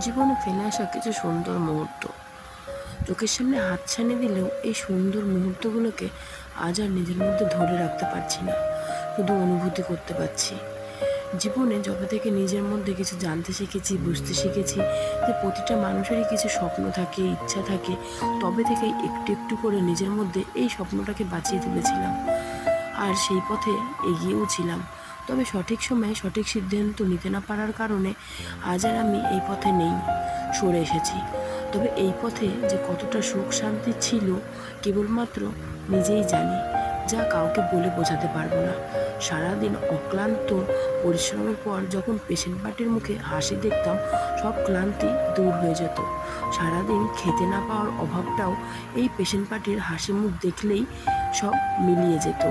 জীবনে ফেলে আসা কিছু সুন্দর মুহূর্ত চোখের সামনে হাতছানি দিলেও এই সুন্দর মুহূর্তগুলোকে আজ আর নিজের মধ্যে ধরে রাখতে পারছি না, শুধু অনুভূতি করতে পারছি। জীবনে যবে থেকে নিজের মধ্যে কিছু জানতে শিখেছি, বুঝতে শিখেছি যে প্রতিটা মানুষেরই কিছু স্বপ্ন থাকে, ইচ্ছা থাকে, তবে থেকেই একটু একটু করে নিজের মধ্যে এই স্বপ্নটাকে বাঁচিয়ে তুলেছিলাম আর সেই পথে এগিয়েও ছিলাম। তবে সঠিক সময়ে সঠিক সিদ্ধান্ত নিতে না পারার কারণে আজ আর আমি এই পথে নেই, সরে এসেছি। তবে এই পথে যে কতটা সুখ শান্তি ছিল কেবলমাত্র নিজেই জানি, যা কাউকে বলে বোঝাতে পারবো না। সারাদিন অক্লান্ত পরিশ্রমের পর যখন পেশেন্ট পার্টির মুখে হাসি দেখতাম, সব ক্লান্তি দূর হয়ে যেত। সারাদিন খেতে না পাওয়ার অভাবটাও এই পেশেন্ট পার্টির হাসি মুখ দেখলেই সব মিলিয়ে যেত।